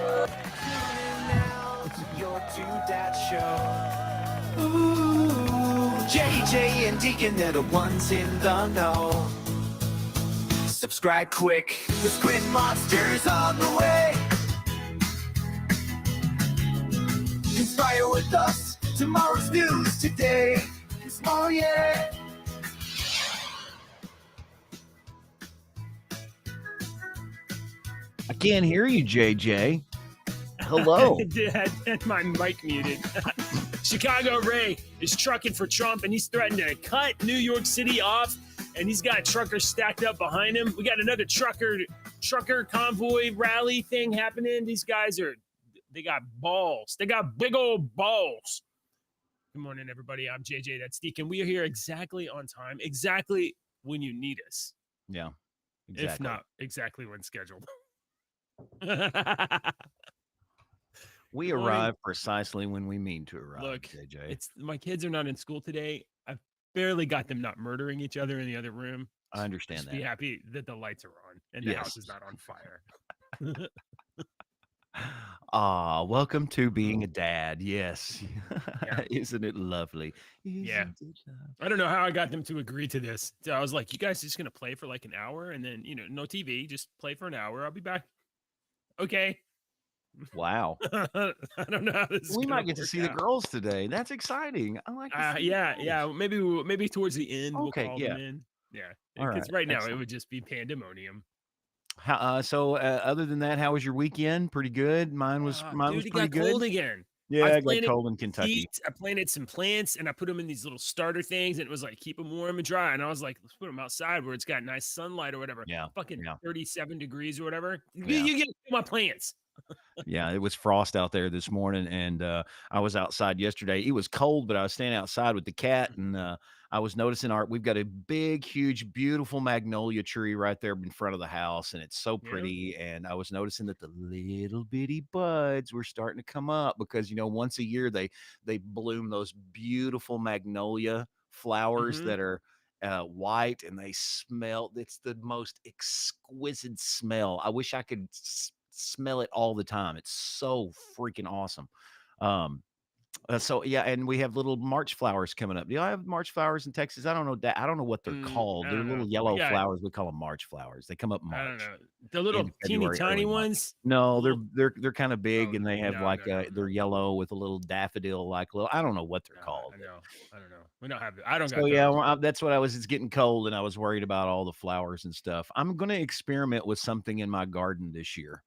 Now to your two-dad show. Ooh, JJ and Deacon, they're the ones in the know. Subscribe quick, the Squid Monster's on the way. Inspire with us, tomorrow's news today. Oh yeah. I can't hear you, JJ. Hello. I had my mic muted. Chicago1Ray is trucking for Trump, and he's threatened to cut New York City off, and he's got truckers stacked up behind him. We got another trucker convoy rally thing happening. These guys they got balls. They got big old balls. Good morning, everybody. I'm JJ. That's Deacon. We are here exactly on time, exactly when you need us. Yeah, exactly. If not, exactly when scheduled. We arrive precisely when we mean to arrive. Look, JJ. My kids are not in school today. I've barely got them not murdering each other in the other room. I understand that. Be happy that the lights are on and the house is not on fire. Welcome to being a dad. Yes. Yeah. Isn't it lovely? Yeah. I don't know how I got them to agree to this. So I was like, you guys just going to play for like an hour and then, no TV, just play for an hour. I'll be back. Okay. Wow. I don't know how this is We might get to see the girls today. That's exciting. I like to see yeah. Maybe towards the end we'll call them in. Yeah. Because right now it would just be pandemonium. So other than that, how was your weekend? Pretty good. Mine was pretty good. Cold again. Yeah, I got cold in Kentucky. I planted some plants and I put them in these little starter things, and it was like keep them warm and dry. And I was like, let's put them outside where it's got nice sunlight or whatever. Yeah, 37 degrees or whatever. Yeah. You get my plants. Yeah, it was frost out there this morning, and I was outside yesterday. It was cold, but I was standing outside with the cat, and I was noticing we've got a big, huge, beautiful magnolia tree right there in front of the house, and it's so pretty. Yeah. And I was noticing that the little bitty buds were starting to come up because once a year they bloom those beautiful magnolia flowers that are white, and they smell. It's the most exquisite smell. I wish I could smell it all the time. It's so freaking awesome. So yeah, and we have little March flowers coming up. Do I have March flowers in Texas? I don't know that. I don't know what they're called. They're little yellow flowers. We call them March flowers. They come up March. I don't know. The little teeny tiny ones. No, they're kind of big, and they have they're yellow with a little daffodil like little. I don't know what they're called. I don't know. We don't have. I don't. So yeah, that's what I was. It's getting cold, and I was worried about all the flowers and stuff. I'm going to experiment with something in my garden this year.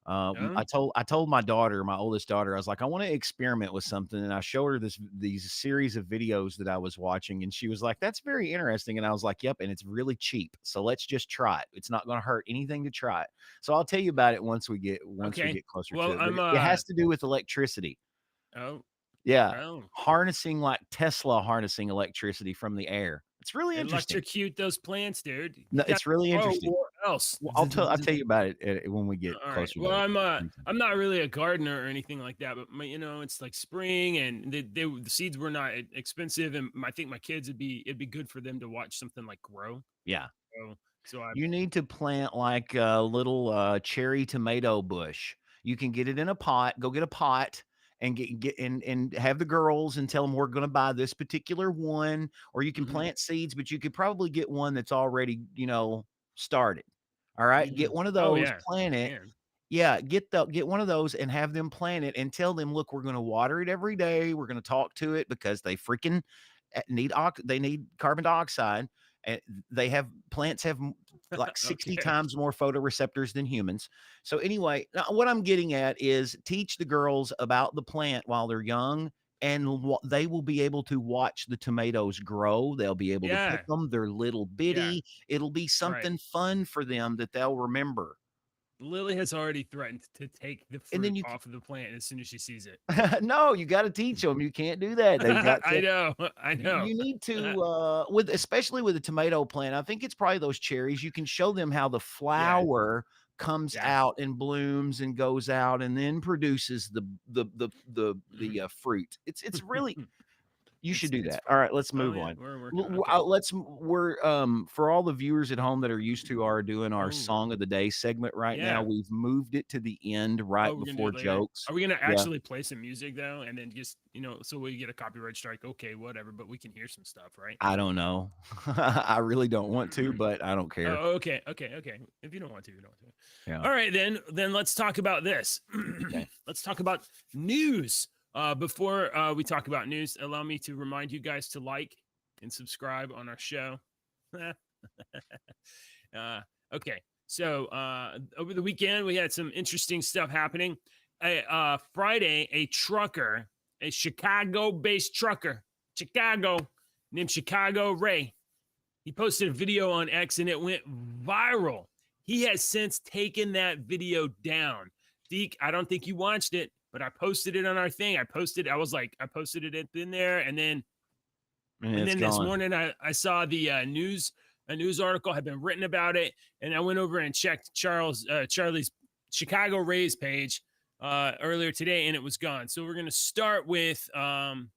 I told my daughter, my oldest daughter, I was like, I want to experiment with something. And I showed her these series of videos that I was watching. And she was like, that's very interesting. And I was like, yep. And it's really cheap. So let's just try it. It's not going to hurt anything to try it. So I'll tell you about it once we get closer to it. It has to do with electricity. Oh, yeah. Harnessing, like Tesla harnessing electricity from the air. It's really interesting. Electrocute those plants, dude. No, it's really interesting. Else. Well, I'll tell you about it when we get closer. Well, I'm not really a gardener or anything like that, but it's like spring, and the seeds were not expensive, and I think my kids it'd be good for them to watch something like grow. Yeah. So you need to plant like a little cherry tomato bush. You can get it in a pot. Go get a pot. And get and have the girls and tell them we're going to buy this particular one, or you can plant seeds, but you could probably get one that's already, started. All right. Get one of those, plant it. Yeah. Get one of those and have them plant it and tell them, look, we're going to water it every day. We're going to talk to it because they freaking need carbon dioxide. And plants have like 60 times more photoreceptors than humans. So anyway, what I'm getting at is teach the girls about the plant while they're young, and they will be able to watch the tomatoes grow. They'll be able to pick them. They're little bitty. Yeah. It'll be something fun for them that they'll remember. Lily has already threatened to take the fruit off of the plant as soon as she sees it. No, you got to teach them. You can't do that. I know. You need to, especially with a tomato plant. I think it's probably those cherries. You can show them how the flower comes out and blooms and goes out and then produces the fruit. It's really You should do It's that. All right, let's oh move yeah, on. we're working on. Okay. We're for all the viewers at home that are used to our doing our Oh song of the day segment right now. yeah. We've moved it to the end right Oh, we're gonna do before it later. jokes. Are we gonna Yeah, actually play some music though, and then just so we get a copyright strike? Okay, whatever, but we can hear some stuff, right? I don't know. I really don't want to, but I don't care. Oh, okay, okay, okay. If you don't want to, you don't want to. Yeah. All right, then let's talk about this. Okay. Let's talk about news. Before we talk about news, allow me to remind you guys to like and subscribe on our show. Okay, so over the weekend we had some interesting stuff happening. Friday, a trucker, a Chicago-based trucker, Chicago, named Chicago1Ray, he posted a video on X and it went viral. He has since taken that video down. Deke, I don't think you watched it, but I posted it on our thing. I posted it in there, and then this gone. morning I saw the a news article had been written about it, and I went over and checked Charlie's Chicago1Ray's page earlier today, and it was gone. So we're gonna start with the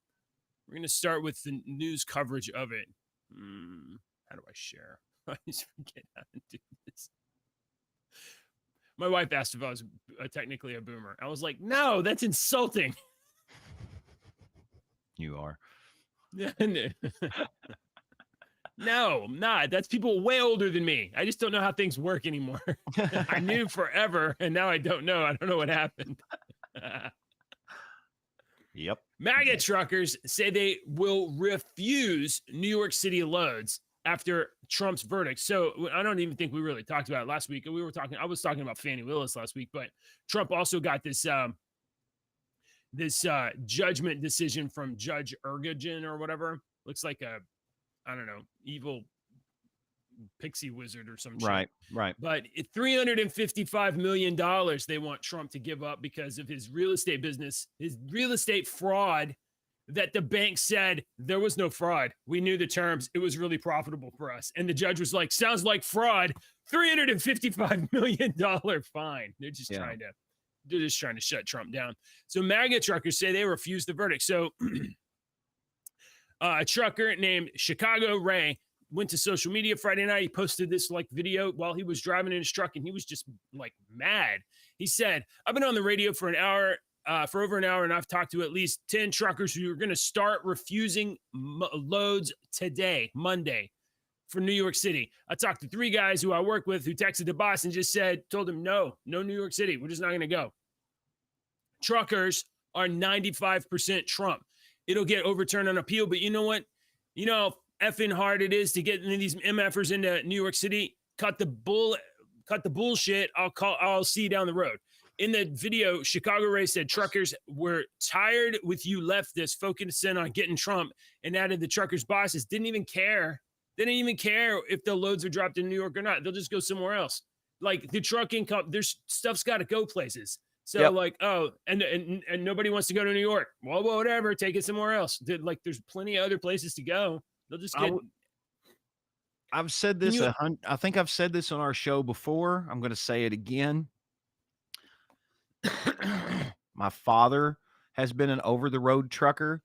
news coverage of it. How do I share? I just forget how to do this. My wife asked if I was technically a boomer. I was like, no, that's insulting. You are. No, I'm not. That's people way older than me. I just don't know how things work anymore. I knew forever, and now I don't know. I don't know what happened. Yep. MAGA truckers say they will refuse New York City loads after Trump's verdict. So I don't even think we really talked about it last week. I was talking about Fannie Willis last week, but Trump also got this judgment decision from Judge Ergogen or whatever. Looks like a, I don't know, evil pixie wizard or some shit. Right. But $355 million they want Trump to give up because of his real estate business, his real estate fraud, that the bank said there was no fraud. We knew the terms. It was really profitable for us. And the judge was like, sounds like fraud. $355 million fine. They're just trying to shut Trump down. So MAGA truckers say they refuse the verdict. So a trucker named Chicago1Ray went to social media Friday night. He posted this video while he was driving in his truck, and he was just like mad. He said, I've been on the radio for over an hour, and I've talked to at least 10 truckers who are going to start refusing loads today, Monday, for New York City. I talked to 3 guys who I work with who texted the boss and just told him, no New York City. We're just not going to go. Truckers are 95% Trump. It'll get overturned on appeal, but you know what? You know how effing hard it is to get these MFers into New York City. Cut the bullshit. I'll see you down the road. In the video, Chicago1Ray said truckers were tired with you leftists focusing on getting Trump, and added the truckers' bosses didn't even care. They didn't even care if the loads are dropped in New York or not. They'll just go somewhere else. Like the trucking there's stuff's got to go places. So and nobody wants to go to New York. Well, whatever, take it somewhere else. There's plenty of other places to go. They'll just get. I've said this. I think I've said this on our show before. I'm going to say it again. My father has been an over-the-road trucker.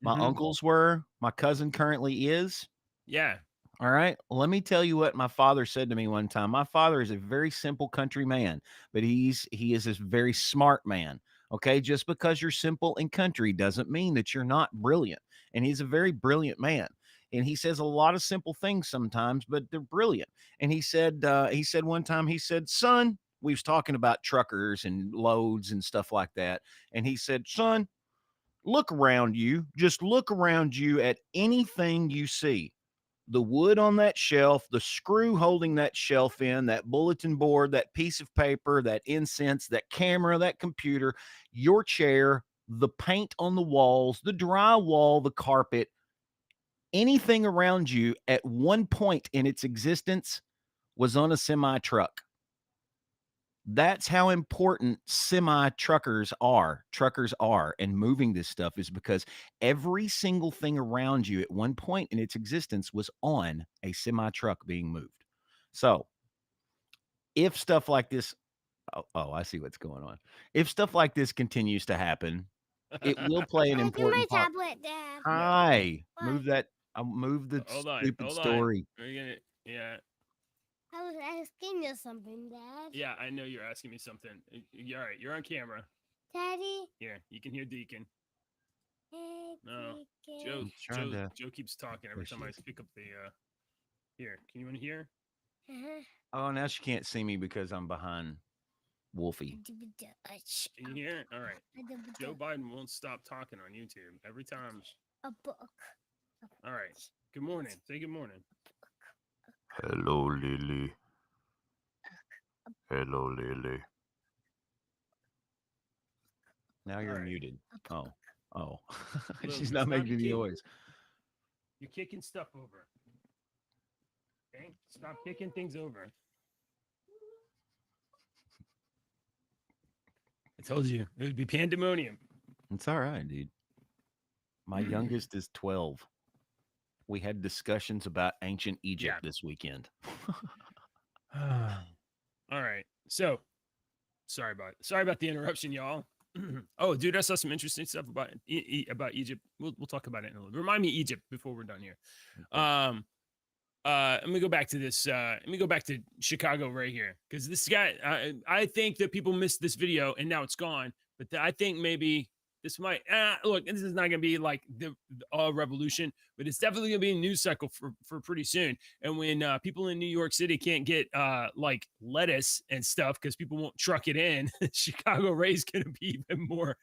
My uncles were. My cousin currently is. Yeah. All right. Let me tell you what my father said to me one time. My father is a very simple country man, but he is a very smart man. Okay. Just because you're simple and country doesn't mean that you're not brilliant. And he's a very brilliant man. And he says a lot of simple things sometimes, but they're brilliant. And he said one time, son, we was talking about truckers and loads and stuff like that. And he said, son, look around you. Just look around you at anything you see. The wood on that shelf, the screw holding that shelf in, that bulletin board, that piece of paper, that incense, that camera, that computer, your chair, the paint on the walls, the drywall, the carpet, anything around you at one point in its existence was on a semi truck. That's how important truckers are, and moving this stuff is because every single thing around you at one point in its existence was on a semi truck being moved. So if stuff like this, I see what's going on. If stuff like this continues to happen, It will play an Hey, do my important part. tablet, Dad. Hi. What? Move that. I'll move the Hold on. stupid Hold on. story. We're gonna. Yeah. I was asking you something, Dad. Yeah. I know you're asking me something. All right. You're on camera. Daddy. Here. You can hear Deacon. Hey, No. Deacon. Joe keeps talking every time I pick up the. Here. Can you hear? Oh, now she can't see me because I'm behind Wolfie. Can you hear? All right. Joe Biden won't stop talking on YouTube every time. A book. All right. Good morning. Say good morning. Hello, Lily. Hello, Lily. Now you're right. muted. Oh. Look, She's not stop making any kicking- noise. You're kicking stuff over. Okay? Stop kicking things over. I told you it would be pandemonium. It's all right, dude. My youngest is 12. We had discussions about ancient Egypt this weekend. All right. So, sorry about the interruption, y'all. Oh, dude, I saw some interesting stuff about Egypt. We'll talk about it in a little. Remind me Egypt before we're done here. Let me go back to this. Let me go back to Chicago1Ray here, because this guy. I think that people missed this video and now it's gone. But I think maybe this might look. This is not going to be like the revolution, but it's definitely going to be a news cycle for pretty soon. And when people in New York City can't get like lettuce and stuff because people won't truck it in, Chicago1Ray is going to be even more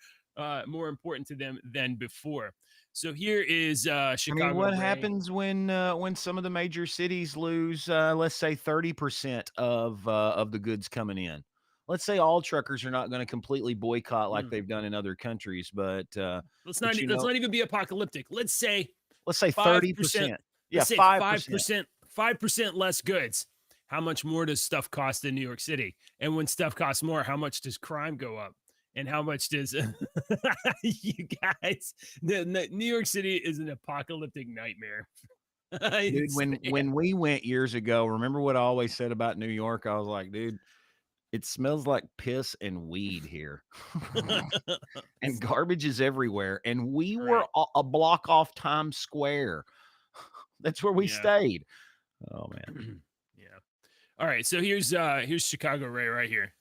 important to them than before. So here is Chicago. I mean, what happens when some of the major cities lose, let's say 30% of the goods coming in? Let's say all truckers are not going to completely boycott like they've done in other countries, but let's not even be apocalyptic. Let's say 30%. Yeah, 5%. 5% less goods. How much more does stuff cost in New York City? And when stuff costs more, how much does crime go up? And how much does you guys? New York City is an apocalyptic nightmare. Dude, when we went years ago, remember what I always said about New York? I was like, dude, it smells like piss and weed here. And garbage is everywhere. And we were a block off Times Square. That's where we stayed. Oh man. Yeah. All right. So here's Chicago1Ray right here.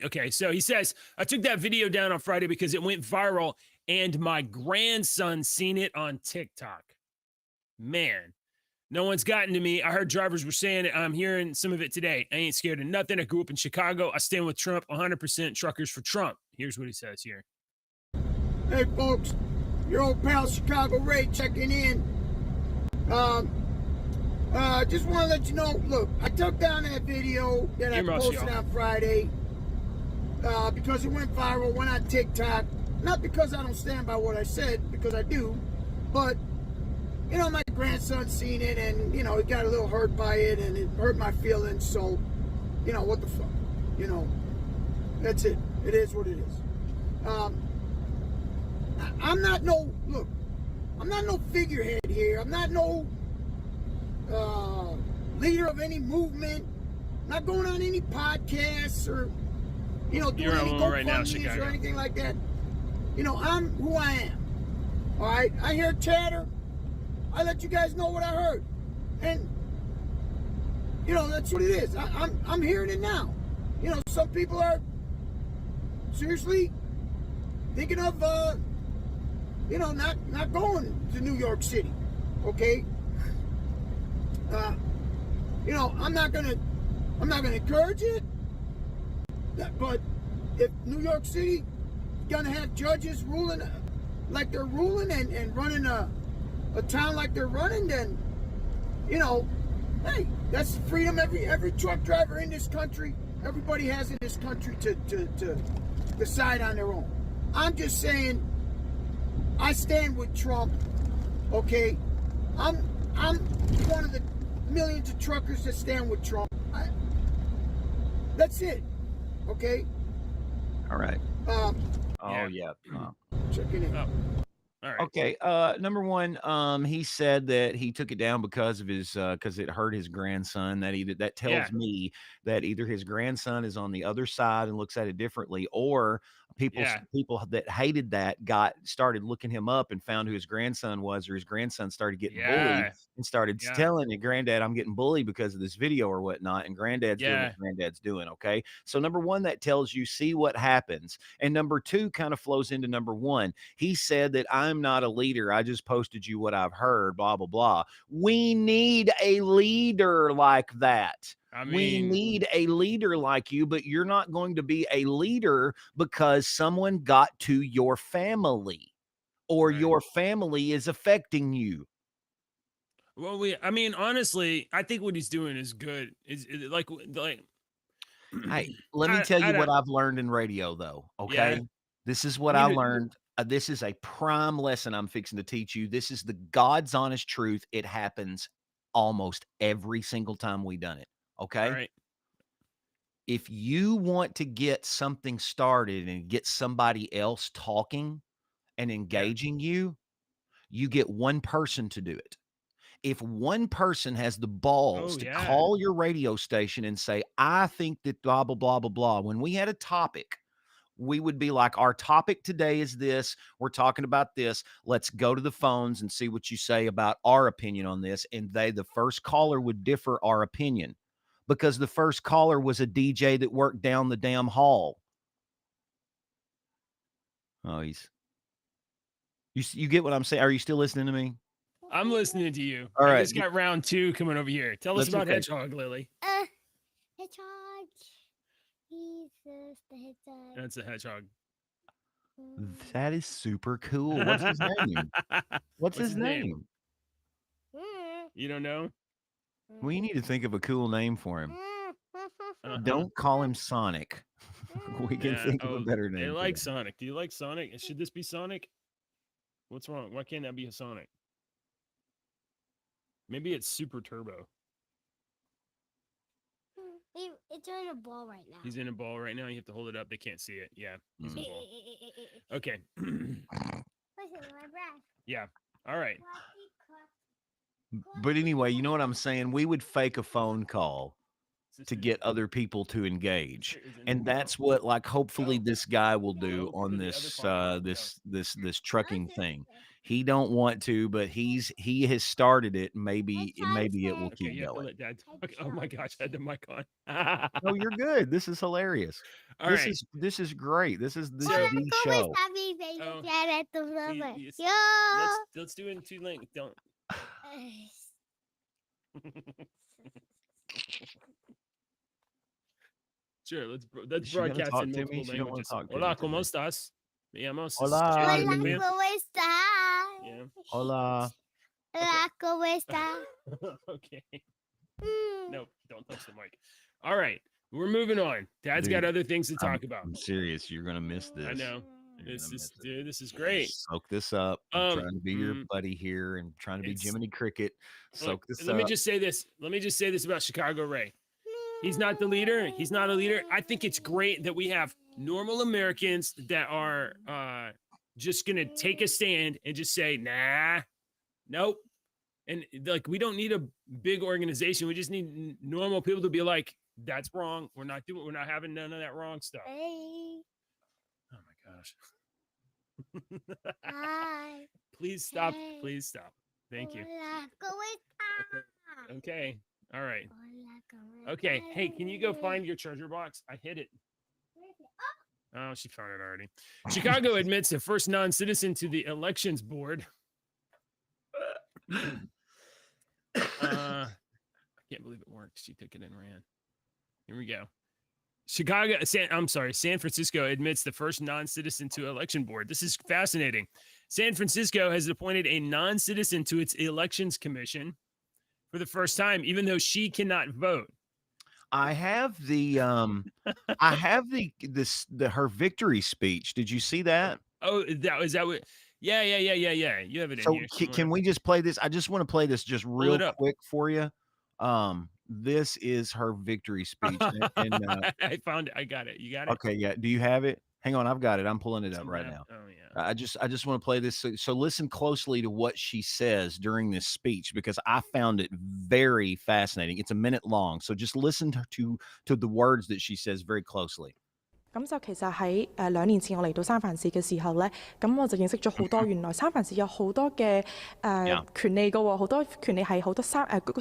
Okay. So he says, I took that video down on Friday because it went viral and my grandson seen it on TikTok. Man. No one's gotten to me. I heard drivers were saying it. I'm hearing some of it today. I ain't scared of nothing. I grew up in Chicago. I stand with Trump, 100% truckers for Trump. Here's what he says here. Hey, folks. Your old pal Chicago1Ray checking in. Just want to let you know, look, I took down that video that I posted on Friday because it went viral, went on TikTok. Not because I don't stand by what I said, because I do, but you know, my grandson seen it and, you know, he got a little hurt by it and it hurt my feelings. So, you know, what the fuck? You know, that's it. It is what it is. I'm not no figurehead here. I'm not no leader of any movement. I'm not going on any podcasts or, you know, doing any GoFundMes or anything like that. You know, I'm who I am. All right? I hear chatter. I let you guys know what I heard, and you know that's what it is. I'm hearing it now. You know, some people are seriously thinking of you know not going to New York City. Okay, you know I'm not gonna encourage it, but if New York City gonna have judges ruling like they're ruling and running a town like they're running, then, you know, hey, that's freedom. Every truck driver in this country, everybody has in this country to decide on their own. I'm just saying, I stand with Trump. Okay, I'm one of the millions of truckers that stand with Trump. That's it. Okay. All right. Yeah. Yeah. Checking in. All right. Okay. Number one, he said that he took it down because of his because it hurt his grandson. That Yeah. tells me that either his grandson is on the other side and looks at it differently, or Yeah. people that hated that started looking him up and found who his grandson was, or his grandson started getting bullied Yeah. and started Yeah. telling it, Granddad, I'm getting bullied because of this video or whatnot. And Granddad's doing Yeah. what Granddad's doing. Okay. So number one, that tells you see what happens. And number two kind of flows into number one. He said that I'm not a leader. I just posted you what I've heard, blah, blah, blah. We need a leader like that. I We mean, need a leader like you, but you're not going to be a leader because someone got to your family or right. your family is affecting you. Well, I mean, honestly, I think what he's doing is good. Is like Hey, let me tell I you what don't. I've learned in radio, though. Yeah. Okay. This is what I I mean, learned. This is a prime lesson I'm fixing to teach you. This is the God's honest truth. It happens almost every single time we done it. all Okay. right. If you want to get something started and get somebody else talking and Yeah. engaging you, you get one person to do it. If one person has the balls Oh to yeah. call your radio station and say, I think that blah, blah, blah, blah, blah, when we had a topic, we would be like, our topic today is this. We're talking about this. Let's go to the phones and see what you say about our opinion on this. And the first caller would differ our opinion because the first caller was a DJ that worked down the damn hall. Oh, you get what I'm saying? Are you still listening to me? I'm listening to you. All I right. just got round 2 coming over here. Tell us That's about okay. Hedgehog, Lily. Hedgehog. He's just the hedgehog. That's a hedgehog. That is super cool. What's his name? What's his name? You don't know? We need to think of a cool name for him. Uh-huh. Don't call him Sonic. We can Yeah. think of a Oh, better they name. for like him. Sonic. Do you like Sonic? Should this be Sonic? What's wrong? Why can't that be a Sonic? Maybe it's Super Turbo. It's in a ball right now. He's in a ball right now. You have to hold it up. They can't see it. Yeah. He's in a ball. Okay. Listen to my breath. Yeah. All right. But anyway, you know what I'm saying? We would fake a phone call to Sister- get other people to engage. Sister is in And the- that's what like hopefully Go. this guy will Go do to on the this other phone. this trucking thing. He don't want to, but he has started it. Maybe it will Okay, keep you have to going. let Dad talk. Oh my gosh, I had the mic on. No, you're good. This is hilarious. All this right. is great. This is So- the show. Oh, At the You- rubber. you- Yo. let's do it in 2 length. Don't. Sure, let's Is she gonna broadcast talk in to me? multiple She don't wanna languages. talk to Hola, me ¿cómo today. estás? Me llamo Hola. Jerry Hola, Camille. ¿cómo está? Yeah. Hola. Hola, ¿cómo está? Okay. Mm. No, don't touch the mic. All right, we're moving on. Dad's got Dude, other things to talk about. I'm serious. You're gonna miss this. I know. You're This gonna is, miss it. dude, this is great. Soak this up. I'm trying to be your mm, buddy here and trying to be it's- Jiminy Cricket. Look, Soak this let me up. just say this. Let me just say this about Chicago1Ray. He's not the leader. He's not a leader. I think it's great that we have normal Americans that are just gonna take a stand and just say, nah, nope. And like, we don't need a big organization. We just need normal people to be like, that's wrong. We're not having none of that wrong stuff. Hey, Oh my gosh. hi. Please stop. Hey. Please stop. Thank you. Hola, ¿cómo está? Okay. All right. Hola, ¿cómo Okay. está? Hey, can you go find your treasure box? I hid it. Oh, she found it already. Chicago admits the first non-citizen to the elections board. I can't believe it worked. She took it and ran. Here we go. San Francisco admits the first non-citizen to election board. This is fascinating. San Francisco has appointed a non-citizen to its elections commission for the first time, even though she cannot vote. I have the her victory speech. Did you see that? Oh, that what? Yeah. You have it in So here. can we just play this? I just want to play this just Pull it real up. quick for you. This is her victory speech. And I found it. I got it. You got it. okay, yeah. Do you have it? Hang on, I've got it. I'm pulling it up Something right happened. now. Oh yeah. I just want to play this. So listen closely to what she says during this speech because I found it very fascinating. It's a minute long, so just listen to the words that she says very closely. 咁就其實喺2年前我嚟到三藩市嘅時候咧，咁我就認識咗好多原來三藩市有好多嘅權利嘅喎，好多權利係好多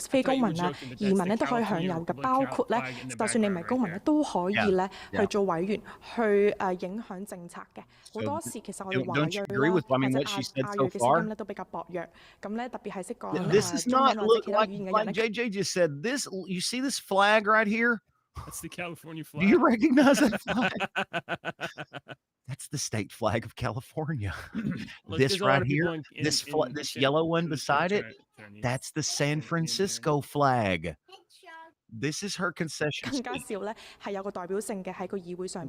非公民啊、移民咧都可以享有嘅，包括咧就算你唔係公民咧都可以咧去做委員去影響政策嘅。好多時其實我哋華裔啦或者亞裔嘅聲音咧都比較薄弱，咁咧特別係識講中文或者其他語言嘅人咧。JJ just said this. You see this flag right here? That's the California flag. Do you recognize that flag? That's the state flag of California. This right here, this yellow one beside it, that's the San Francisco flag. This is her concession. 更加少咧係有個代表性嘅喺個議會上。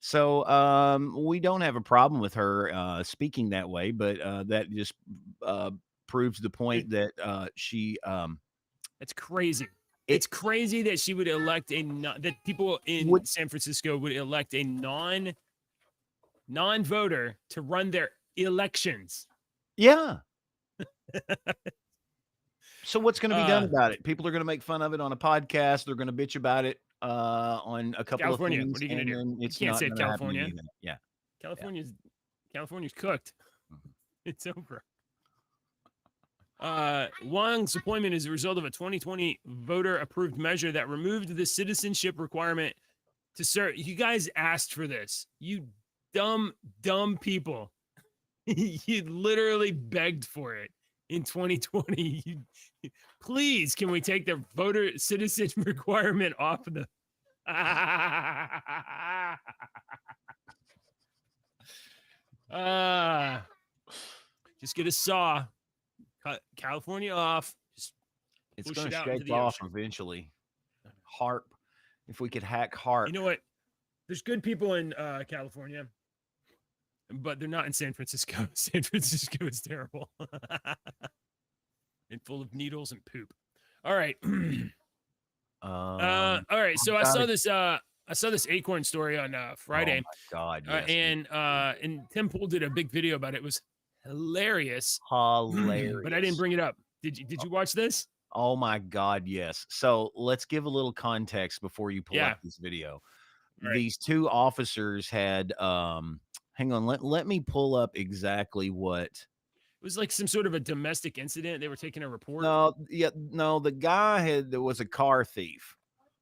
So we don't have a problem with her speaking that way, but that just proves the point that she. It's crazy. It's crazy that she would elect that people in San Francisco would elect a non-voter to run their elections. Yeah. So what's going to be done about it? People are going to make fun of it on a podcast. They're going to bitch about it on a couple of things. What are you going to do? You can't say California. Yeah. California's cooked. It's over. Wong's appointment is a result of a 2020 voter-approved measure that removed the citizenship requirement to serve. You guys asked for this. You dumb people. You literally begged for it in 2020. Please, can we take the voter citizen requirement off of the... Just get a saw. Cut California off. It's going to shake off eventually. HARP. If we could hack HARP. You know what? There's good people in California, but they're not in San Francisco. San Francisco is terrible and full of needles and poop. All right. All right. So I saw this acorn story on Friday. Oh my God! Yes. And Tim Pool did a big video about it. It was hilarious. Hilarious. But I didn't bring it up. Did you watch this? Oh my God, yes. So let's give a little context before you pull up this video. Right. These two officers had hang on, let me pull up exactly what it was like. Some sort of a domestic incident. They were taking a report. No, the guy was a car thief.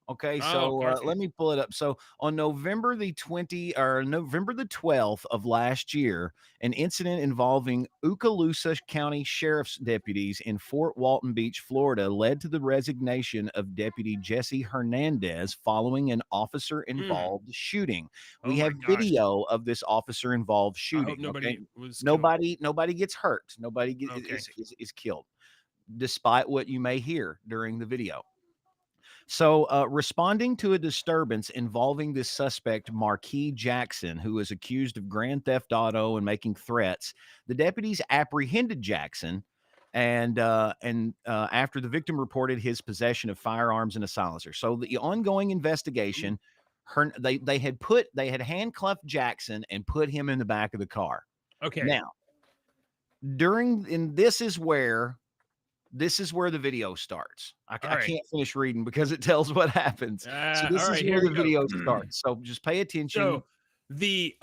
Okay, so let me pull it up. So on November the 12th of last year, an incident involving Okaloosa County Sheriff's deputies in Fort Walton Beach, Florida, led to the resignation of Deputy Jesse Hernandez following an officer-involved shooting. We have video of this officer-involved shooting. Nobody gets hurt. Nobody is killed, despite what you may hear during the video. So, responding to a disturbance involving this suspect, Marquis Jackson, who is accused of grand theft auto and making threats, the deputies apprehended Jackson, and after the victim reported his possession of firearms and a silencer. So, the ongoing investigation, they had handcuffed Jackson and put him in the back of the car. Okay. Now, this is where the video starts. I can't finish reading because it tells what happens. So this is where the video starts. So just pay attention. So the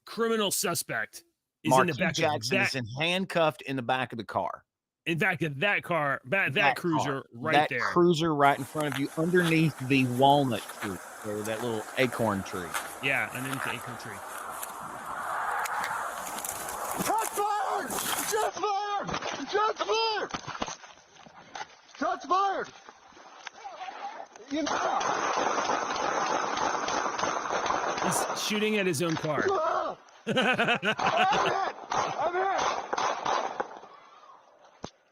criminal suspect is Marquis in the back Jackson of that, is handcuffed in the back of the car. In fact, that car, that cruiser right there. That cruiser right in front of you, underneath the walnut tree, or that little acorn tree. Yeah, underneath the acorn tree. Shots fired! Shots fired! Shots fired! Shots fired! He's shooting at his own car. I'm hit!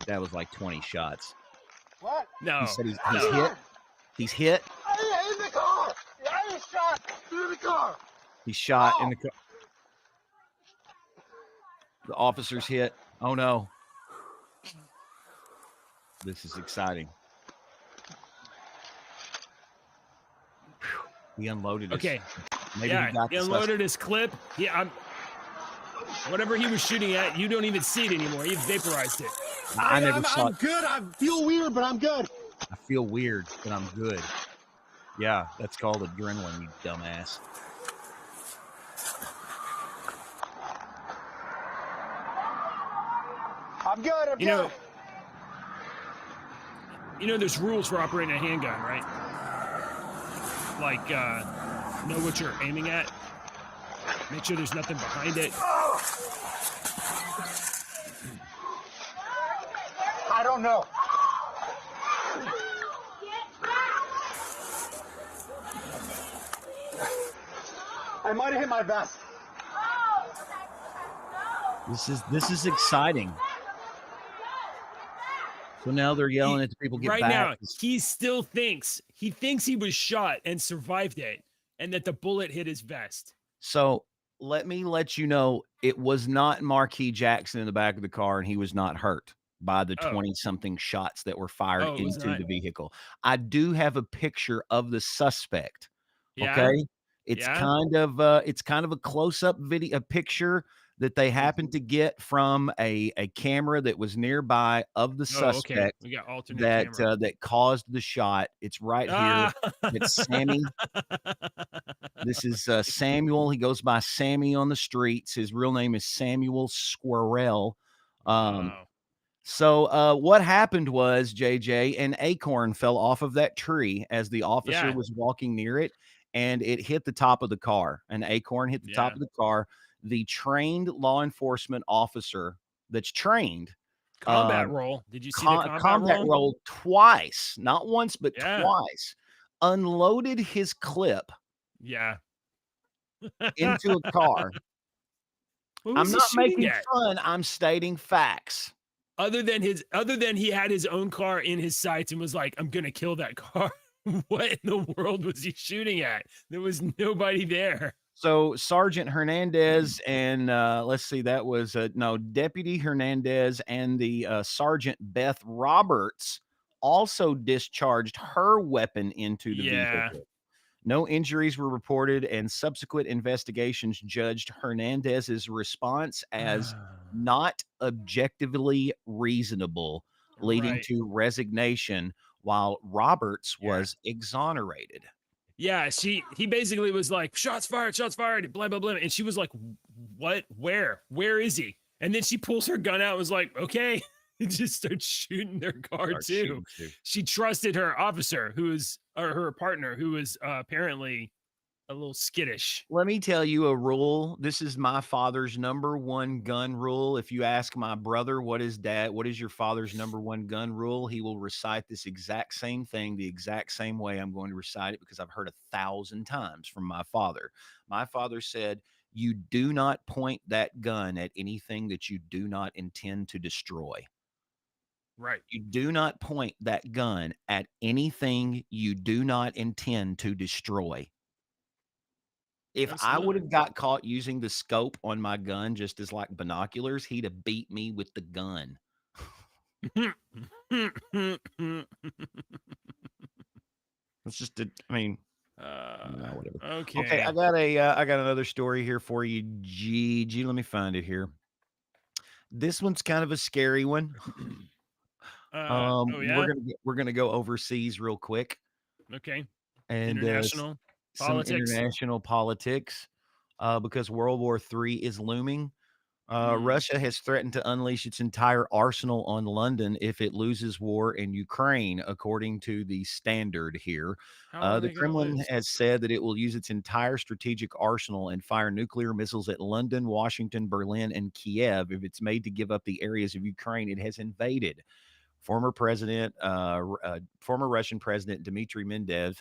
That was like 20 shots. What? No. He said he's hit. He's hit. In the car! I was shot through the car! He's shot in the car. The officer's hit. Oh no. This is exciting. He unloaded his. Okay. Maybe Yeah, he got he the unloaded his clip. Whatever he was shooting at, you don't even see it anymore. He vaporized it. I never saw I'm good. I feel weird, but I'm good. I feel weird, but I'm good. Yeah, that's called adrenaline, you dumbass. I'm good. I'm good. You know, there's rules for operating a handgun, right? Like, know what you're aiming at. Make sure there's nothing behind it. I don't know. I might have hit my vest. This is exciting. So now they're yelling at the people get right back. now, he still thinks he was shot and survived it, and that the bullet hit his vest. So let me let you know, it was not Marquis Jackson in the back of the car, and he was not hurt by the 20-something shots that were fired into the vehicle. I do have a picture of the suspect. Yeah? Okay, it's kind of a close-up video, a picture that they happened to get from a camera that was nearby of the suspect. We got alternate camera. That caused the shot. It's right here. It's Sammy. This is Samuel. He goes by Sammy on the streets. His real name is Samuel Squirrell. So what happened was, JJ, an acorn fell off of that tree as the officer was walking near it, and it hit the top of the car. An acorn hit the top of the car. The trained law enforcement officer that's trained combat role. Did you see the combat role twice, not once, but twice, unloaded his clip into a car. I'm not making fun. I'm stating facts. Other than he had his own car in his sights and was like, I'm gonna kill that car. What in the world was he shooting at? There was nobody there. So Sergeant Hernandez and let's see, that was Deputy Hernandez and the Sergeant Beth Roberts also discharged her weapon into the vehicle. No injuries were reported, and subsequent investigations judged Hernandez's response as not objectively reasonable, leading to resignation, while Roberts was exonerated. Yeah, he basically was like, shots fired, blah, blah, blah. And she was like, what? Where is he? And then she pulls her gun out and was like, okay. And just starts shooting their car too. She trusted her officer her partner, who was apparently a little skittish. Let me tell you a rule. This is my father's #1 gun rule. If you ask my brother, what is your father's #1 gun rule? He will recite this exact same thing, the exact same way I'm going to recite it, because I've heard 1,000 times from my father. My father said, you do not point that gun at anything that you do not intend to destroy. Right. You do not point that gun at anything you do not intend to destroy. If I would have got caught using the scope on my gun just as like binoculars, he'd have beat me with the gun. It's just whatever. Okay, I got another story here for you, Gigi. Let me find it here. This one's kind of a scary one. We're gonna go overseas real quick. Okay. And international politics, because World War III is looming. Russia has threatened to unleash its entire arsenal on London if it loses war in Ukraine, according to the Standard here. The Kremlin has said that it will use its entire strategic arsenal and fire nuclear missiles at London, Washington, Berlin, and Kiev if it's made to give up the areas of Ukraine it has invaded. Former Russian President Dmitry Medvedev,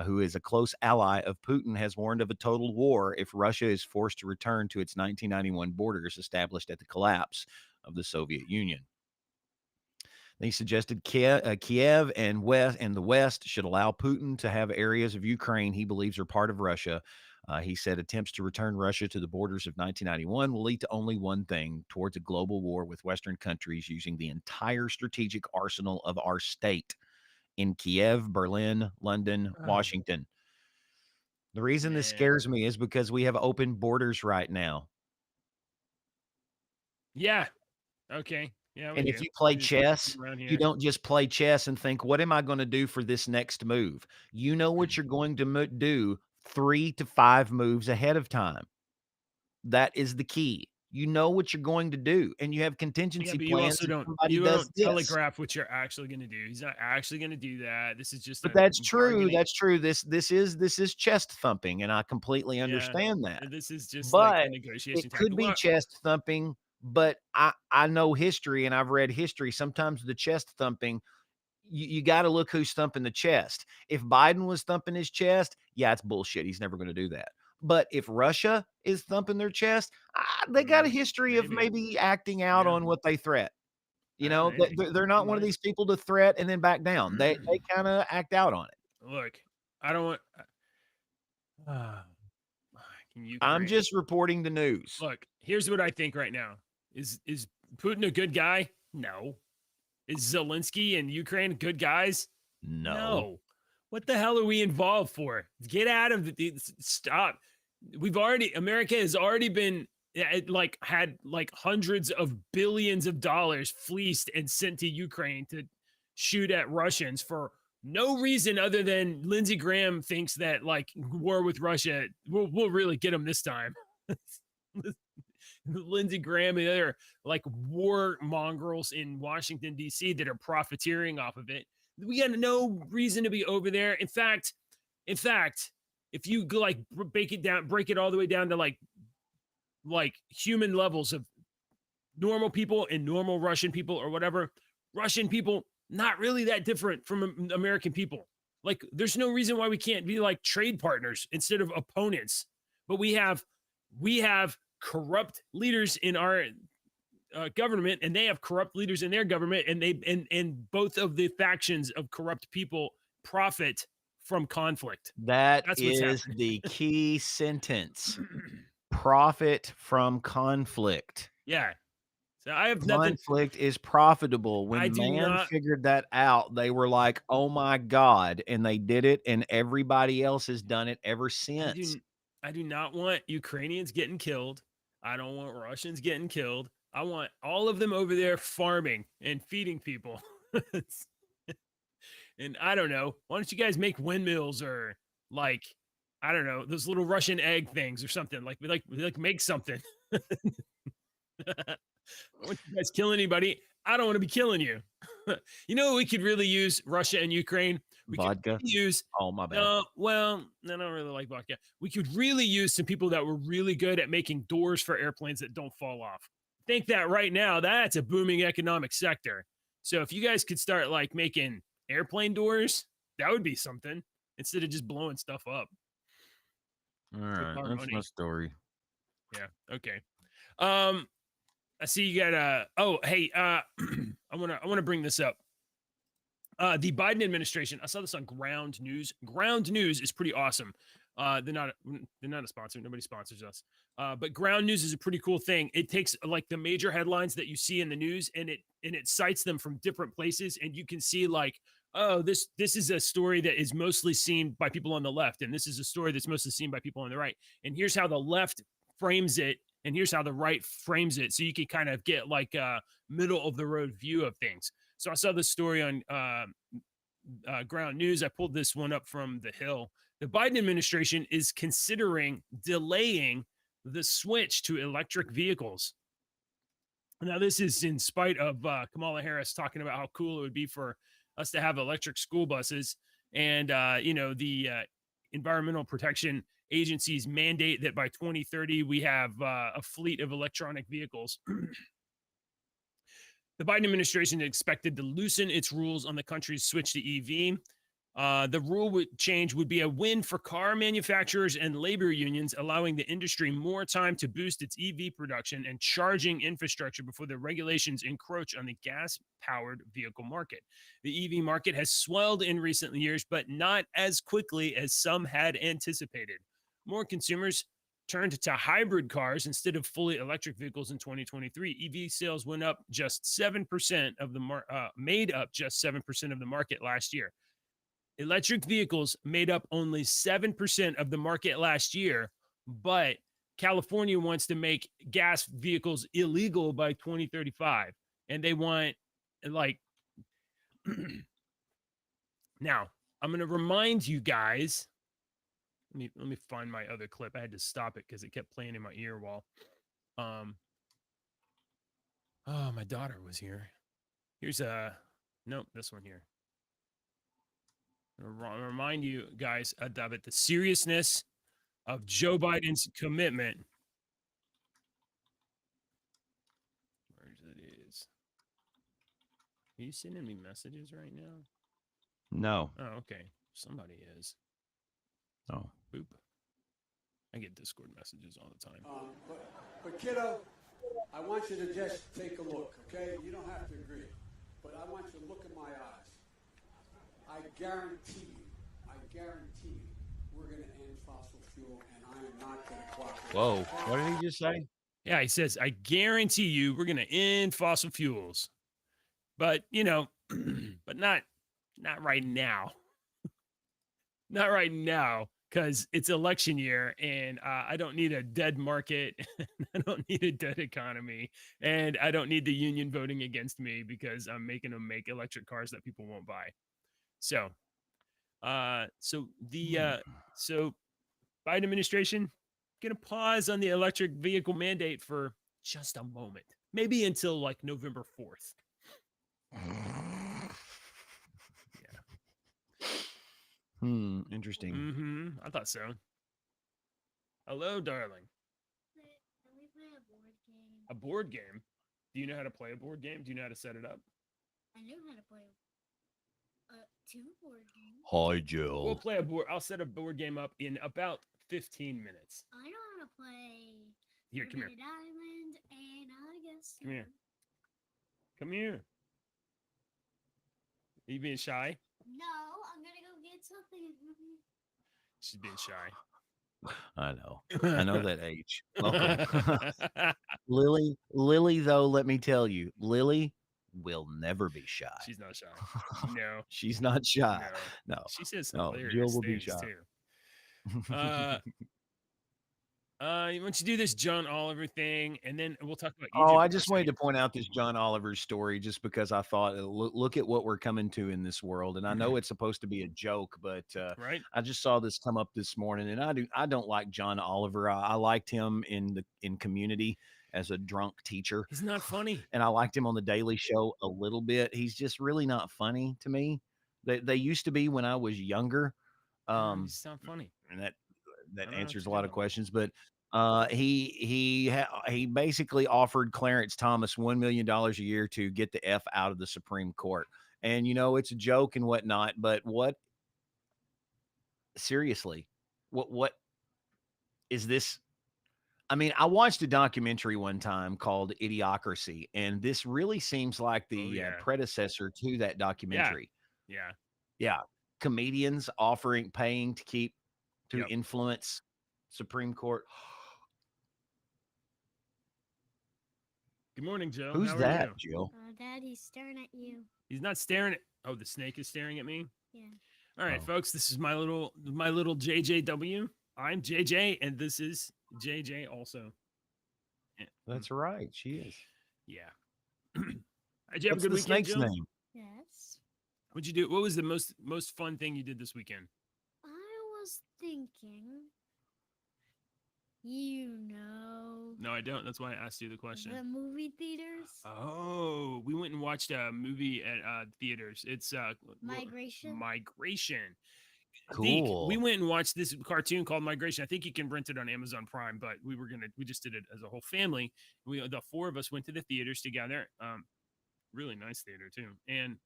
who is a close ally of Putin, has warned of a total war if Russia is forced to return to its 1991 borders established at the collapse of the Soviet Union. They suggested Kiev and the West should allow Putin to have areas of Ukraine he believes are part of Russia. He said attempts to return Russia to the borders of 1991 will lead to only one thing: towards a global war with Western countries using the entire strategic arsenal of our state in Kiev, Berlin, London, Washington. The reason this Man. scares me is because we have open borders right now. Yeah. Okay. Yeah, we And do. if you play We just chess, around you here. don't just play chess and think, "What am I gonna do for this next move?" You know what you're going to do 3 to 5 moves ahead of time. That is the key. You know what you're going to do, and you have Yeah, contingency but you plans also if don't somebody you does don't this. telegraph what you're actually gonna do. He's not actually gonna do that. This is just But a that's true, bargaining. that's true. This is chest thumping, and I completely Yeah. understand that. This is just like a But negotiation it tactic. could be Well, chest thumping, but I know history and I've read history. Sometimes the chest thumping, you gotta look who's thumping the chest. If Biden was thumping his chest, yeah, it's bullshit. He's never gonna do that. But if Russia is thumping their chest, they got a history of maybe. maybe acting out Yeah. on what they threat. You know, Maybe. they're not They one of might. these people to threat and then back down. They kinda act out on it. Look, I don't want can I'm Ukraine. just reporting the news. Look, here's what I think right now. Is Putin a good guy? No. Is Zelensky and Ukraine good guys? No. What the hell are we involved for? Get out of stop. America has already been like had like hundreds of billions of dollars fleeced and sent to Ukraine to shoot at Russians for no reason other than Lindsey Graham thinks that like war with Russia we'll really get them this time. Lindsey Graham and other like war mongrels in Washington D.C. that are profiteering off of it. We got no reason to be over there. In fact, if you go like break it all the way down to like human levels of normal people and normal Russian people or whatever, Russian people not really that different from American people. Like, there's no reason why we can't be like trade partners instead of opponents. But we have corrupt leaders in our government, and they have corrupt leaders in their government, and and both of the factions of corrupt people profit from conflict. That That's what's is happening. the key sentence. Profit from conflict. Yeah. So I have nothing. Conflict is profitable. I When do man not. figured that out, they were like, "Oh my god," and they did it, and everybody else has done it ever since. I do not want Ukrainians getting killed. I don't want Russians getting killed. I want all of them over there farming and feeding people. And I don't know. Why don't you guys make windmills or like I don't know those little Russian egg things or something like make something. I don't want you guys kill anybody. I don't want to be killing you. You know what we could really use Russia and Ukraine? We Vodka? could use Oh, my bad. no, well, I don't really like vodka. We could really use some people that were really good at making doors for airplanes that don't fall off. Think that right now, that's a booming economic sector. So if you guys could start like making airplane doors, that would be something instead of just blowing stuff up. All right, our that's money. my story. Yeah. Okay. I see you got hey, I wanna bring this up. The Biden administration, I saw this on Ground News. Ground News is pretty awesome. They're not a sponsor. Nobody sponsors us. But Ground News is a pretty cool thing. It takes like the major headlines that you see in the news and it cites them from different places, and you can see like, oh, this is a story that is mostly seen by people on the left, and this is a story that's mostly seen by people on the right. And here's how the left frames it, and here's how the right frames it, so you can kind of get like a middle of the road view of things. So I saw this story on Ground News. I pulled this one up from The Hill. The Biden administration is considering delaying the switch to electric vehicles. Now, this is in spite of Kamala Harris talking about how cool it would be for us to have electric school buses, and the Environmental Protection Agency's mandate that by 2030 we have a fleet of electronic vehicles. The Biden administration is expected to loosen its rules on the country's switch to EV. The rule change would be a win for car manufacturers and labor unions, allowing the industry more time to boost its EV production and charging infrastructure before the regulations encroach on the gas-powered vehicle market. The EV market has swelled in recent years, but not as quickly as some had anticipated. More consumers turned to hybrid cars instead of fully electric vehicles in 2023. EV sales went up just 7% of the made up just 7% of the market last year. electric vehicles made up only 7% of the market last year, but California wants to make gas vehicles illegal by 2035. And they want, like, now, I'm going to remind you guys. Let me find my other clip. I had to stop it because it kept playing in my ear while my daughter was here. Here's nope, this one here. I'll remind you guys of the seriousness of Joe Biden's commitment. Where it is? Are you sending me messages right now? No. Oh, okay. Somebody is. Oh. Boop. I get Discord messages all the time. But kiddo, I want you to just take a look, okay? You don't have to agree. But I want you to look in my eyes. I guarantee you, we're going to end fossil fuel, and I am not going to cooperate. Whoa. What did he just say? Yeah, he says, I guarantee you we're going to end fossil fuels. But, but not right now. Not right now, because it's election year, and I don't need a dead market. I don't need a dead economy, and I don't need the union voting against me because I'm making them make electric cars that people won't buy. So, so Biden administration gonna pause on the electric vehicle mandate for just a moment, maybe until like November 4th. Interesting. I thought so. Hello, darling. Can we play a board game? A board game? Do you know how to play a board game? Do you know how to set it up? I know how to play 2 board games. Hi, Jill. We'll play a board. I'll set a board game up in about 15 minutes. I know how to play Here, come here. Forbidden Island, and I guess. Come here. Come here. Are you being shy? No, I'm gonna go get something. She's being shy. I know. I know that age. Welcome. Lily, though, let me tell you, Lily will never be shy. She's not shy. No. She's not shy. No. She says some No, hilarious Jill will be things, shy. too. Why don't you do this John Oliver thing, and then we'll talk about Egypt. Oh, I just wanted to point out this John Oliver story just because I thought, look at what we're coming to in this world. And I know it's supposed to be a joke, but right? I just saw this come up this morning, and I don't like John Oliver. I liked him in Community as a drunk teacher. He's not funny. And I liked him on the Daily Show a little bit. He's just really not funny to me. They used to be when I was younger. He's not funny. And that answers a lot of questions, but he basically offered Clarence Thomas $1 million a year to get the F out of the Supreme Court. And it's a joke and whatnot, but seriously, what is this? I mean, I watched a documentary one time called Idiocracy, and this really seems like the predecessor to that documentary. Yeah. Comedians paying to influence Supreme Court. Good morning, Joe. Who's How are that, you? Jill? Dad, he's staring at you. He's not staring at. Oh, the snake is staring at me. Yeah. All right, folks. This is my little JJW. I'm JJ, and this is JJ also. Yeah. That's right. She is. Yeah. Did you have What's a good the weekend, snake's Jill? name? Yes. What'd you do? What was the most fun thing you did this weekend? I was thinking, No, I don't. That's why I asked you the question. the movie theaters. Oh, we went and watched a movie at theaters. It's Migration. Migration. Cool. We went and watched this cartoon called Migration. I think you can rent it on Amazon Prime, but we just did it as a whole family. The 4 of us went to the theaters together. Really nice theater too. And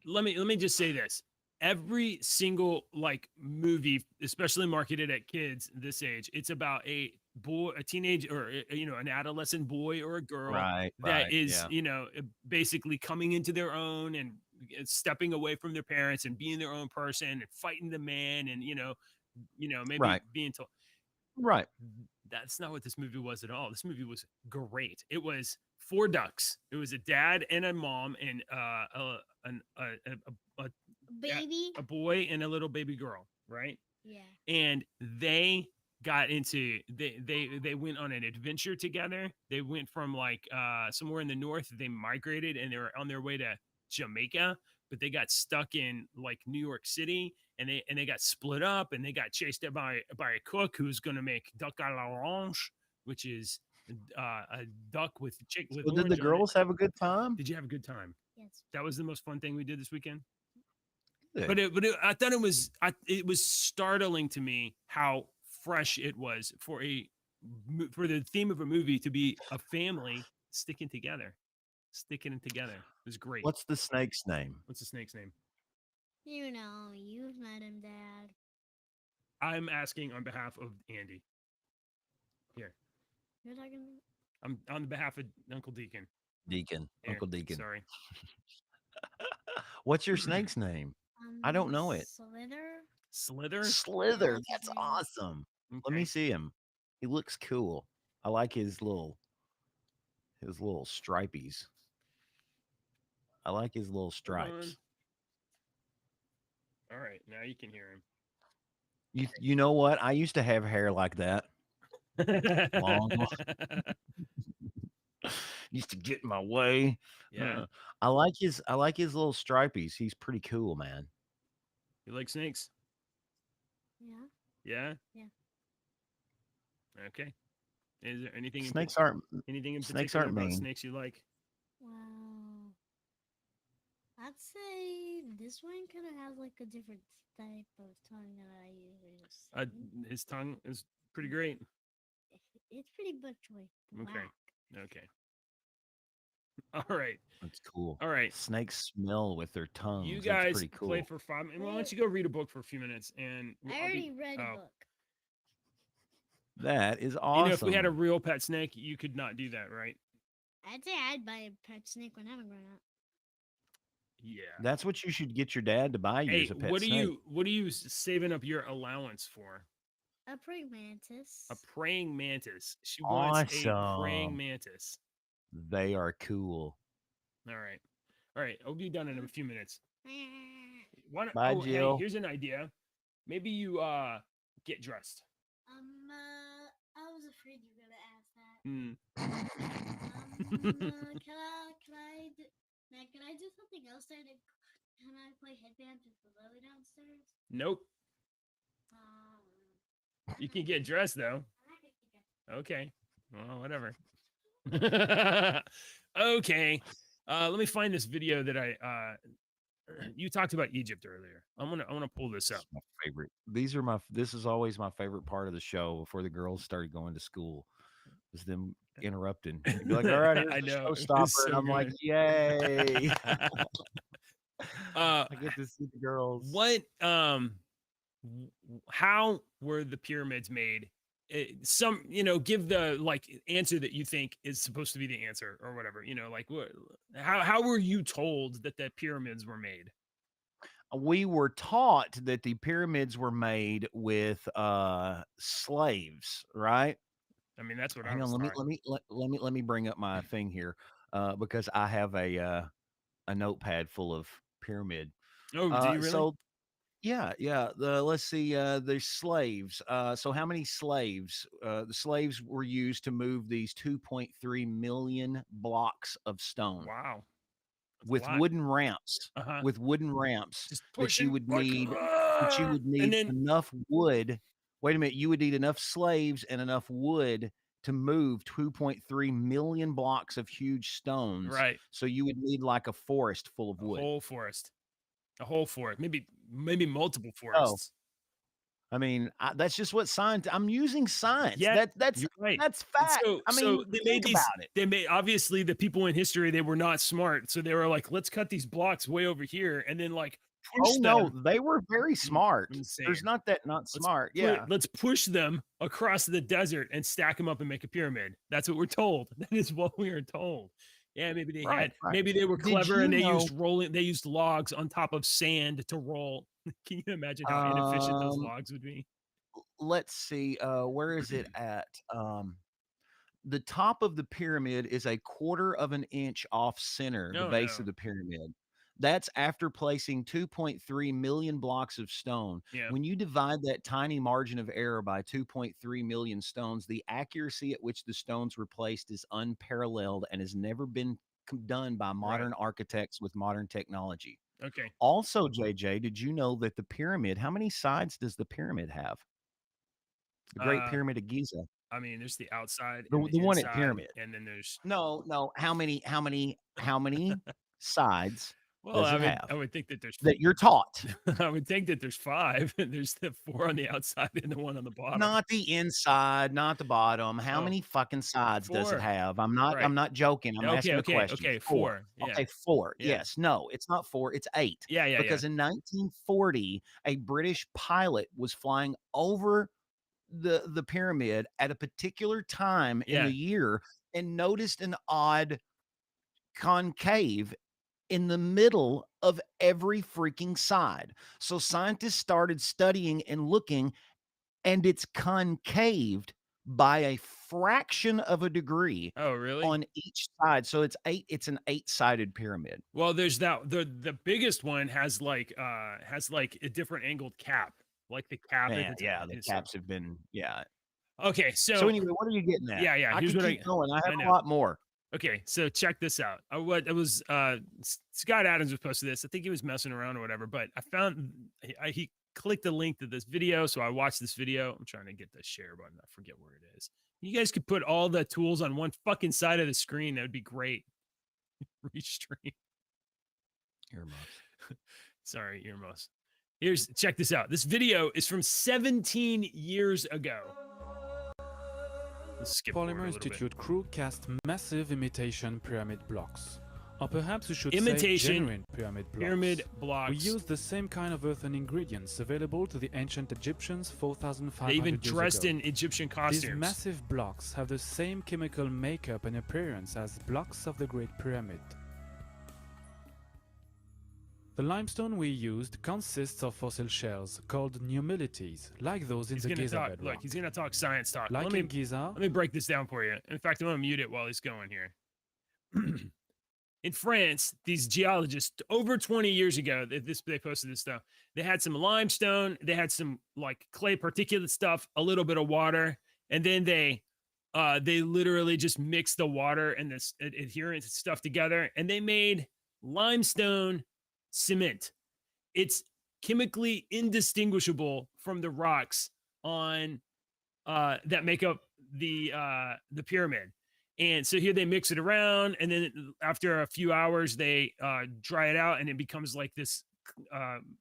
let me just say this. Every single movie, especially marketed at kids this age, it's about a teenage or an adolescent boy or a girl that is basically coming into their own and stepping away from their parents and being their own person and fighting the man and maybe being told. Right. That's not what this movie was at all. This movie was great. It was 4 ducks. It was a dad and a mom and Baby. a boy and a little baby girl, right? Yeah. And they got into they went on an adventure together. They went from like somewhere in the north. They migrated and they were on their way to Jamaica, but they got stuck in like New York City, and they got split up, and they got chased up by a cook who's going to make duck à l'orange, which is a duck with with So did the orange on it. girls have a good time? Did you have a good time? Yes. That was the most fun thing we did this weekend. Good. But I thought it was startling to me how fresh it was for the theme of a movie to be a family sticking together. It was great. What's the snake's name? What's the snake's name? You know, you've met him, Dad. I'm asking on behalf of Andy. Here, You're talking. I'm on behalf of Uncle Deacon. Deacon. Here, Uncle Deacon. Sorry. What's your snake's name? I don't know it. Slither. Slither. Yeah, That's his name. awesome. Let Okay. me see him. He looks cool. I like his little stripies. I like his little stripes. All right, now you can hear him. You know what? I used to have hair like that. Long. Used to get in my way. Yeah. I like his little stripies. He's pretty cool, man. You like snakes? Yeah. Yeah. Yeah. Okay. Is there anything? Snakes aren't anything in snakes particular aren't about mean. snakes you like? Wow. I'd say this one kind of has like a different type of tongue that I usually just say. His tongue is pretty great. It's pretty butchery. Okay. All right. That's cool. All right. Snakes smell with their tongues. You That's guys pretty cool. play for 5 minutes. Why don't you go read a book for a few minutes? And I already read a book. That is awesome. You know, if we had a real pet snake, you could not do that, right? I'd say I'd buy a pet snake when I'm grown up. Yeah. That's what you should get your dad to buy you Hey, as a pet what snake. are you saving up your allowance for? A praying mantis. A praying mantis. She wants a praying Awesome. mantis. They are cool. All right. I'll be done in a few minutes. Bye, Hey, Jill. here's an idea. Maybe you get dressed. I was afraid you were gonna ask that. Can I do something else there? Can I play headbands with the Lily downstairs? Nope. You can get dressed though. Okay. Well, whatever. Okay. Let me find this video that I you talked about Egypt earlier. I want to pull this up. My favorite. This is always my favorite part of the show before the girls started going to school. Is them interrupting. You'd be like, all right, here's I the know. It's showstopper. so And I'm like, good. yay. I get to see the girls. What how were the pyramids made? Give the like answer that you think is supposed to be the answer or whatever. Like what? How were you told that the pyramids were made? We were taught that the pyramids were made with slaves, right? I mean, that's what I Hang was on, taught. let me bring up my thing here, because I have a notepad full of pyramid. Oh, do you really? So yeah. Let's see. There's slaves. So how many slaves? The slaves were used to move these 2.3 million blocks of stone. Wow. That's a With lot. wooden ramps. Uh-huh. With wooden ramps Just that you pushing would like, need. and then Enough wood. Wait a minute. You would need enough slaves and enough wood to move 2.3 million blocks of huge stones. right, So you would need like a forest full of a wood. whole forest, maybe multiple Oh, forests. I mean, that's just what science. I'm using science. Yeah, That's you're right. that's And fact. so, I mean, they made think these. about it. They made obviously the people in history they were not smart, so they were like, let's cut these blocks way over here, and then like push Oh no, them. they were very smart. Insane. There's not Let's smart. Yeah. let's push them across the desert and stack them up and make a pyramid. That's what we're told. That is what we are told. Yeah, maybe they Right. maybe they were Did clever you and they know? used logs on top of sand to roll. Can you imagine how inefficient those Um, logs would be? let's see. Where is it at? The top of the pyramid is a quarter of an inch off center, the No, base no. of the pyramid. That's after placing 2.3 million blocks of stone. Yeah. When you divide that tiny margin of error by 2.3 million stones, the accuracy at which the stones were placed is unparalleled and has never been done by modern architects with modern technology. Okay. Also, JJ, did you know that the pyramid, how many sides does the pyramid have? The Great Pyramid of Giza. I mean, there's the outside The and the one at inside, Pyramid. and then there's No. How many sides well, does it have? I would think that there's That you're taught. I would think that there's 5. There's the 4 on the outside and the 1 on the bottom. Not the inside, not the bottom. How Oh. many fucking sides does it 4. have? I'm not Right. joking. I'm asking a question. Okay, 4. 4. Yeah. Okay, 4. Yeah. Yes. No, it's not 4, it's 8. Yeah. Because in 1940, a British pilot was flying over the pyramid at a particular time in Yeah. the year and noticed an odd concave in the middle of every freaking side. So scientists started studying and looking, and it's concaved by a fraction of a degree Oh, really? on each side. So it's an 8-sided pyramid. Well, there's that the biggest one has like a different angled cap. Like the cap at Man, the yeah, top the is- caps have been Okay, So anyway, what are you getting at? Yeah, I here's could what keep going. I have know. a lot more. Okay, so check this out. What it was Scott Adams was posted this. I think he was messing around or whatever, but I found he clicked the link to this video, so I watched this video. I'm trying to get the share button. I forget where it is. You guys could put all the tools on one fucking side of the screen. That would be great. Restream. Earmuffs. Sorry, earmuffs. Check this out. This video is from 17 years ago. Let's skip forward a Polymer little bit. Institute crew cast massive imitation pyramid blocks. Or perhaps we should Imitation say genuine pyramid blocks. We used the same kind of earthen ingredients available to the ancient Egyptians 4,500 They even years dressed ago. in Egyptian These costumes. massive blocks have the same chemical makeup and appearance as blocks of the Great Pyramid. The limestone we used consists of fossil shells called nummulites, like those in He's the gonna Giza talk. bedrock. Look, he's gonna talk science talk. Like in Giza, Let me break this down for you. In fact, I'm gonna mute it while he's going here. In France, these geologists over 20 years ago, they posted this stuff. They had some limestone, they had some like clay particulate stuff, a little bit of water, and then they literally just mixed the water and this adherent stuff together, and they made limestone cement. It's chemically indistinguishable from the rocks on that make up the pyramid. And so here they mix it around, and then after a few hours they dry it out, and it becomes like this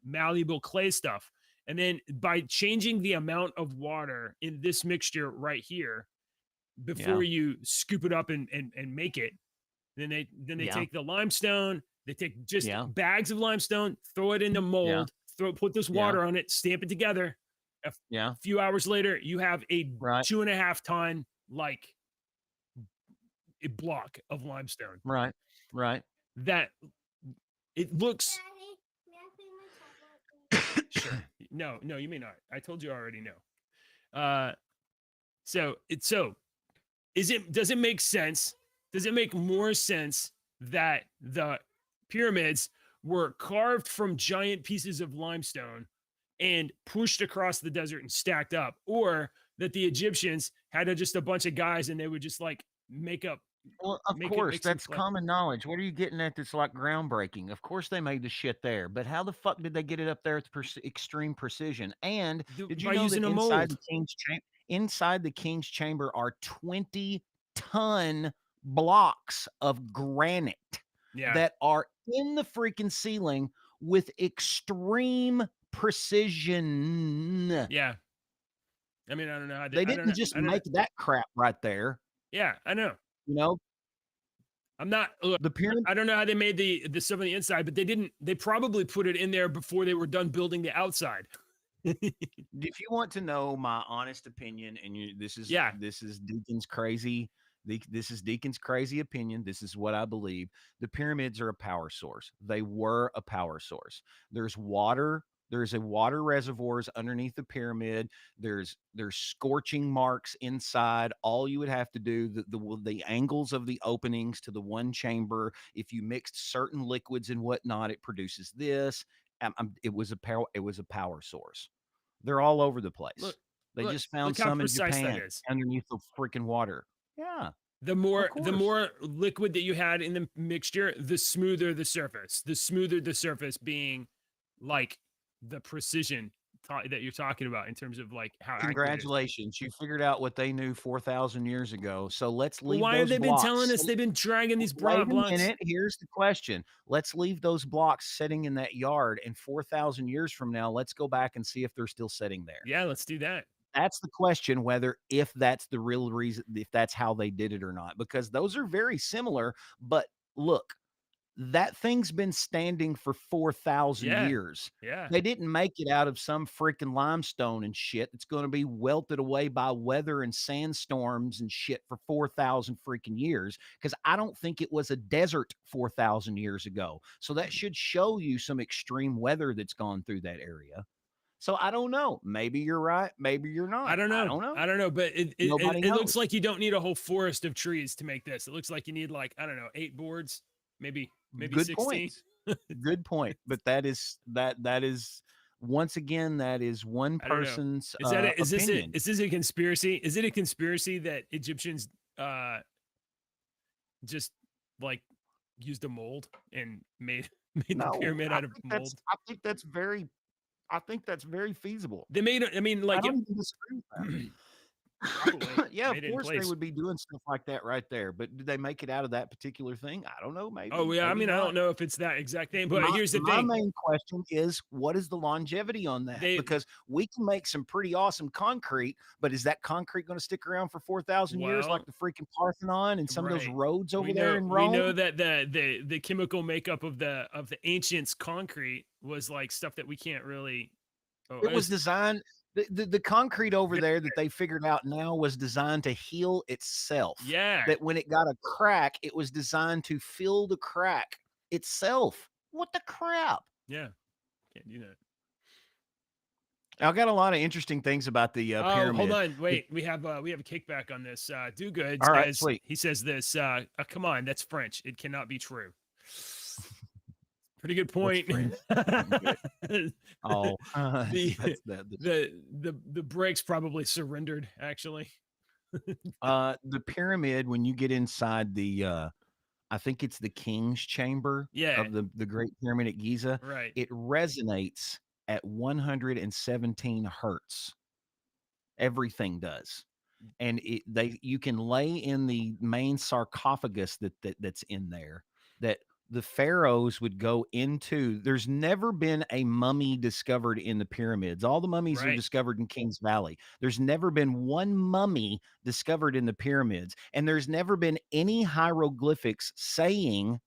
malleable clay stuff. And then by changing the amount of water in this mixture right here before you scoop it up and make it, then they take the limestone. They take just bags of limestone, throw it in the mold, put this water on it, stamp it together. A few hours later, you have a 2.5 ton like a block of limestone. Right. That it looks. Sure. No, you may not. I told you already. No. Does it make sense? Does it make more sense that the pyramids were carved from giant pieces of limestone and pushed across the desert and stacked up, or that the Egyptians had just a bunch of guys and they would just like make up? Well, of course, that's common knowledge. What are you getting at that's like groundbreaking? Of course they made the shit there, but how the fuck did they get it up there with extreme precision? And did you by know using that a mold. inside the king's chamber are 20-ton blocks of granite that are in the freaking ceiling with extreme precision? Yeah. I mean, I don't know how they didn't just make that crap right there. Yeah, I know. You know, I'm not. Look, the pyramid. I don't know how they made the stuff on the inside, but they didn't. They probably put it in there before they were done building the outside. If you want to know my honest opinion, and this is Deacon's crazy. This is Deacon's crazy opinion. This is what I believe. The pyramids are a power source. They were a power source. There's water There's a water reservoirs underneath the pyramid. There's scorching marks inside. All you would have to do, the angles of the openings to the one chamber, if you mixed certain liquids and whatnot, it produces this. It was a power source. They're all over the place. Look, They just look found how some in precise that Japan is. underneath the freaking water. Yeah. The more liquid that you had in the mixture, the smoother the surface. The smoother the surface being like the precision that you're talking about in terms of like how accurate it is. Congratulations, you figured out what they knew 4,000 years ago. So let's leave Why those have they been blocks telling us sit- they've been dragging these Wait a blocks? minute. Here's the question. Let's leave those blocks sitting in that yard, and 4,000 years from now, let's go back and see if they're still sitting there. Yeah, let's do that. That's the question, whether if that's the real reason, if that's how they did it or not, because those are very similar. But look, that thing's been standing for 4,000 Yeah. years. Yeah. They didn't make it out of some freaking limestone and shit. It's going to be welted away by weather and sandstorms and shit for 4,000 freaking years. Because I don't think it was a desert 4,000 years ago. So that should show you some extreme weather that's gone through that area. So I don't know. Maybe you're right. Maybe you're not. I don't know. But it looks like you don't need a whole forest of trees to make this. It looks like you need like, I don't know, 8 boards, maybe Good 16. point. Good point. But that is once again, that is one I don't know. person's Is opinion. this a conspiracy? Is it a conspiracy that Egyptians just like used a mold and made the pyramid out of mold? I think that's very feasible. They made it. I mean, like I don't even disagree with that. probably Yeah, of made it in course they place. would be doing stuff like that right there. But did they make it out of that particular thing? I don't know. Maybe. Oh yeah, I maybe mean, I not. don't know if it's that exact thing, but here's the My thing. main question is, what is the longevity on that? Because we can make some pretty awesome concrete, but is that concrete going to stick around for 4,000 years like the freaking Parthenon and some of those roads over there in Rome? We know that the chemical makeup of the ancients' concrete was like stuff that we can't really. It was designed. The concrete over there that they figured out now was designed to heal itself. Yeah. That when it got a crack, it was designed to fill the crack itself. What the crap? Yeah. Can't do that. I've got a lot of interesting things about the pyramid. Hold on. Wait. We have a kickback on this. Do good. All right, sweet. He says this. Come on, that's French. It cannot be true. Pretty good point. Oh, the brakes probably surrendered. Actually, the pyramid. When you get inside the, I think it's the King's Chamber. Yeah. Of the Great Pyramid at Giza. Right. It resonates at 117 hertz. Everything does. And you can lay in the main sarcophagus that's in there that the pharaohs would go into. There's never been a mummy discovered in the pyramids. All the mummies are discovered in Kings Valley. There's never been one mummy discovered in the pyramids. And there's never been any hieroglyphics saying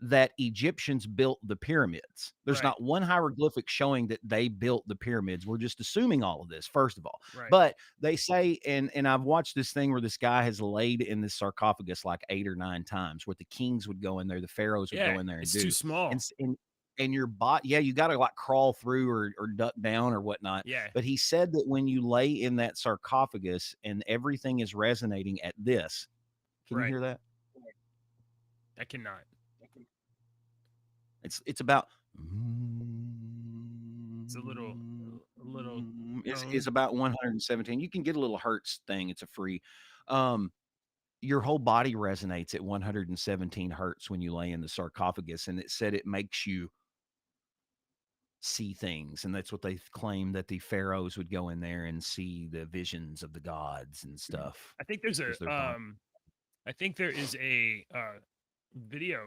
that Egyptians built the pyramids. There's not one hieroglyphic showing that they built the pyramids. We're just assuming all of this, first of all. But they say, and I've watched this thing where this guy has laid in this sarcophagus like 8 or 9 times, where the kings would go in there, the pharaohs would go in there and it's do. too small. And your body, you got to like crawl through or duck down or whatnot. Yeah. But he said that when you lay in that sarcophagus and everything is resonating at this, can you hear that? I cannot. It's about. It's a little. It's about 117. You can get a little hertz thing. It's a free. Your whole body resonates at 117 hertz when you lay in the sarcophagus, and it said it makes you see things, and that's what they claim, that the pharaohs would go in there and see the visions of the gods and stuff. I think there's I think there is a video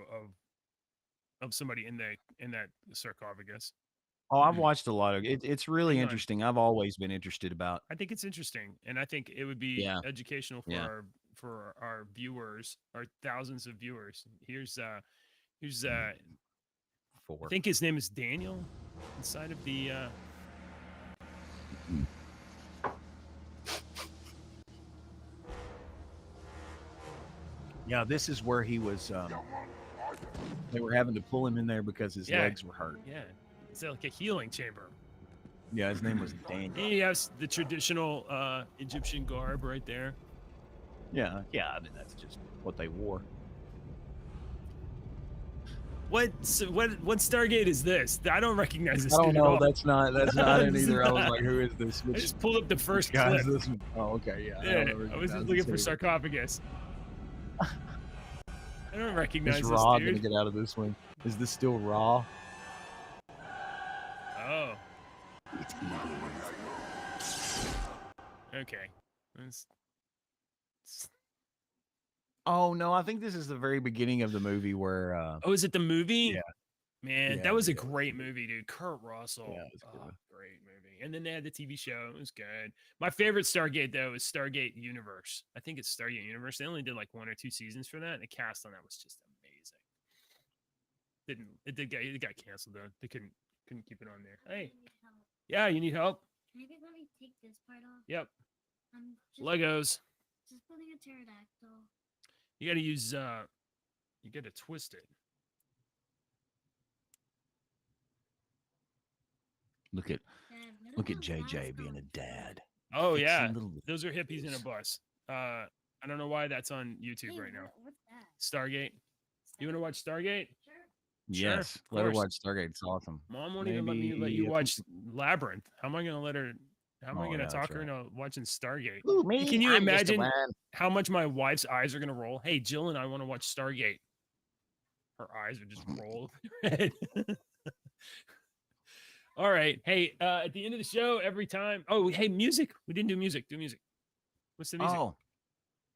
of somebody in that sarcophagus. Oh, I've watched a lot of it. It's really interesting. I've always been interested about. I think it's interesting, and I think it would be educational for our viewers, our thousands of viewers. Here's I think his name is Daniel inside of the Yeah, this is where he was they were having to pull him in there because his legs were hurt. Yeah. It's like a healing chamber. Yeah, his name was Daniel. He has the traditional Egyptian garb right there. Yeah. I mean, that's just what they wore. What Stargate is this? I don't recognize this I don't dude know. at all. That's not it either. I was like, who is this? I just pulled up the first guy clip. is this one? Oh, okay. Yeah. I was just looking for sarcophagus. I don't recognize Is this Raw dude. gonna get out of this one? Is this still Raw? Oh. Okay. Oh no, I think this is the very beginning of the movie where. Oh, is it the movie? Yeah. Man, Yeah, that was a great movie, dude. Kurt Russell. Yeah, it was good. Great movie. And then they had the TV show. It was good. My favorite Stargate, though, is Stargate Universe. I think it's Stargate Universe. They only did like 1 or 2 seasons for that. And the cast on that was just amazing. It got canceled though. They couldn't keep it on there. Hey. Yeah, you need help? Maybe let me take this part off. Yep. I'm Legos. just putting a pterodactyl. You gotta use you gotta twist it. Look at JJ being a dad. Oh Fixing yeah. little Those are hippies in a bus. I don't know why that's on YouTube right now. What's that? Stargate. You wanna watch Stargate? Sure. Yes, Sure, let her course. watch Stargate. It's awesome. Mom won't even let you Maybe, I watch Labyrinth. How am I gonna let her? How am I Oh, gonna yeah, that's talk her right. into watching Stargate? Ooh, me, Can you I'm just a imagine man. how much my wife's eyes are gonna roll? Hey, Jill and I want to watch Stargate. Her eyes would just roll. All right. Hey, at the end of the show, every time. Oh, hey, music. We didn't do music. Do music. What's the music? Oh,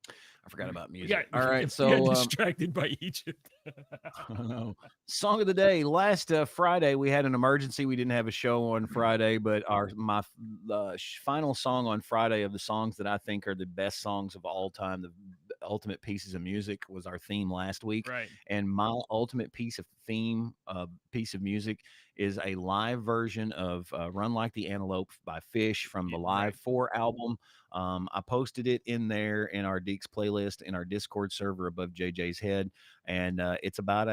I forgot about We music. got, All right, we so got distracted by Egypt. song of the day. Last Friday we had an emergency. We didn't have a show on Friday, but my final song on Friday of the songs that I think are the best songs of all time, the ultimate pieces of music, was our theme last week. Right. And my ultimate piece of music is a live version of "Run Like the Antelope" by Fish from the Live 4 album. I posted it in there in our Deeks playlist in our Discord server above JJ's head. And it's about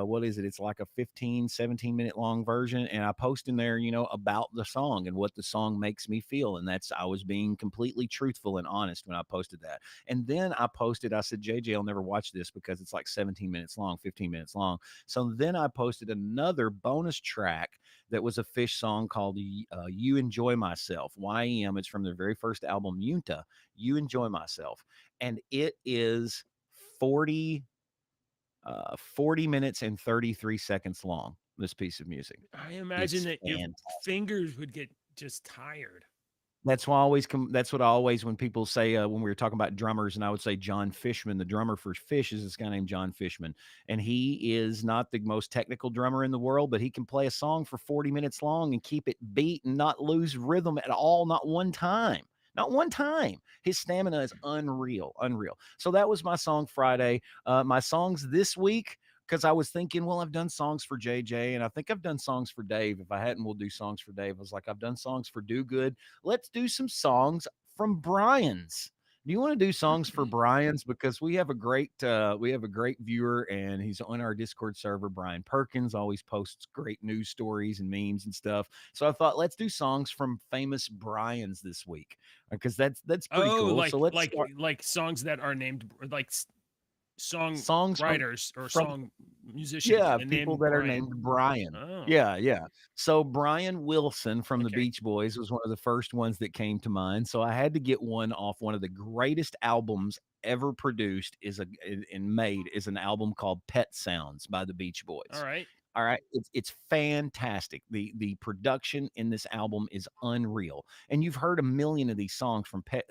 what is it? It's like a 15, 17-minute long version. And I post in there, about the song and what the song makes me feel. And I was being completely truthful and honest when I posted that. And then I said, JJ, I'll never watch this because it's like 17 minutes long, 15 minutes long. So then I posted another bonus track that was a Fish song called You Enjoy Myself, YEM. It's from their very first album, Yunta, You Enjoy Myself. And it is 40 minutes and 33 seconds long, this piece of music. I imagine that your fingers would get just tired. That's what I always, when people say, when we were talking about drummers, and I would say John Fishman, the drummer for Fish, is this guy named John Fishman. And he is not the most technical drummer in the world, but he can play a song for 40 minutes long and keep it beat and not lose rhythm at all, not one time. Not one time. His stamina is unreal. So that was my song Friday. My songs this week, because I was thinking, well, I've done songs for JJ, and I think I've done songs for Dave. If I hadn't, we'll do songs for Dave. I was like, I've done songs for Do Good. Let's do some songs from Brian's. Do you want to do songs for Brian's? Because we have a great viewer, and he's on our Discord server. Brian Perkins always posts great news stories and memes and stuff. So I thought, let's do songs from famous Brian's this week, because that's pretty cool. Like, so let's like songs that are named like songs writers or from song musicians. Yeah, and people named that are Brian. named Brian. Oh. Yeah. So Brian Wilson from the Beach Boys was one of the first ones that came to mind. So I had to get one off one of the greatest albums ever produced and made is an album called Pet Sounds by the Beach Boys. All right. It's fantastic. The production in this album is unreal. And you've heard a million of these songs from Pet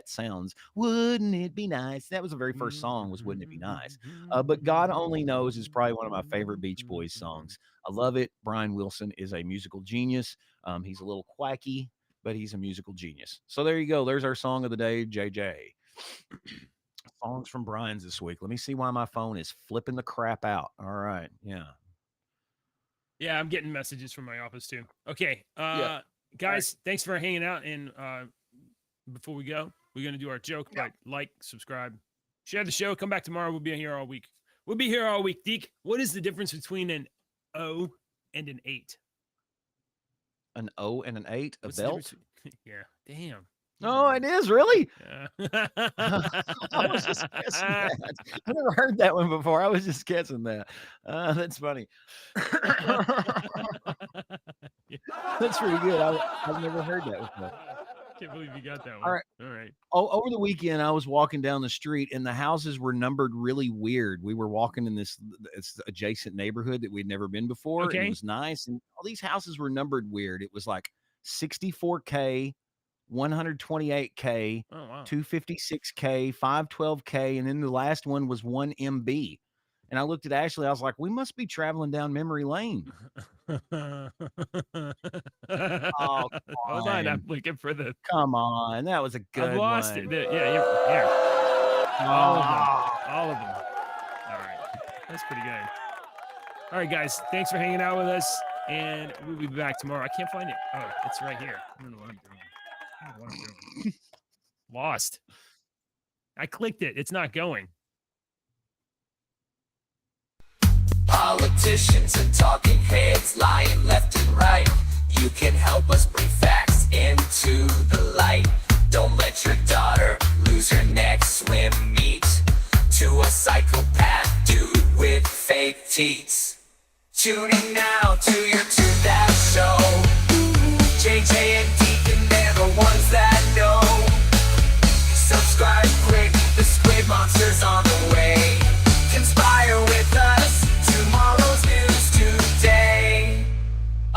Sounds. Wouldn't it be nice? That was the very first song, was Wouldn't It Be Nice? But God Only Knows is probably one of my favorite Beach Boys songs. I love it. Brian Wilson is a musical genius. He's a little quacky, but he's a musical genius. So there you go. There's our song of the day, JJ. Songs from Brian's this week. Let me see why my phone is flipping the crap out. All right. Yeah, I'm getting messages from my office too. Okay. Guys, thanks for hanging out. And before we go, we're going to do our joke, but like, subscribe, share the show. Come back tomorrow. We'll be here all week. Deke, what is the difference between an O and an 8? An O and an 8, a What's the belt? difference yeah, damn. Oh, it is really? Yeah. I was just guessing that. I never heard that one before. I was just guessing that. That's funny. That's pretty good. I've never heard that before. Can't believe you got that one. All right. All right. Over the weekend, I was walking down the street, and the houses were numbered really weird. We were walking in this adjacent neighborhood that we'd never been before. And Okay. it was nice, and all these houses were numbered weird. It was like 64K, 128K, Oh, wow. 256K, 512K, and then the last one was 1 MB. And I looked at Ashley. I was like, "We must be traveling down memory lane." Oh, Oh, hold on. I'm looking for the. come on, that was a good I've lost one. it. Yeah, here. All of them. Oh. All of them. All right. That's pretty good. All right, guys. Thanks for hanging out with us. And we'll be back tomorrow. I can't find it. Oh, it's right here. I don't know what I'm doing. I don't know what I'm doing. Lost. I clicked it. It's not going. Politicians and talking heads lying left and right. You can help us bring facts into the light. Don't let your daughter lose her next swim meet to a psychopath dude with fake teeth. Tune in now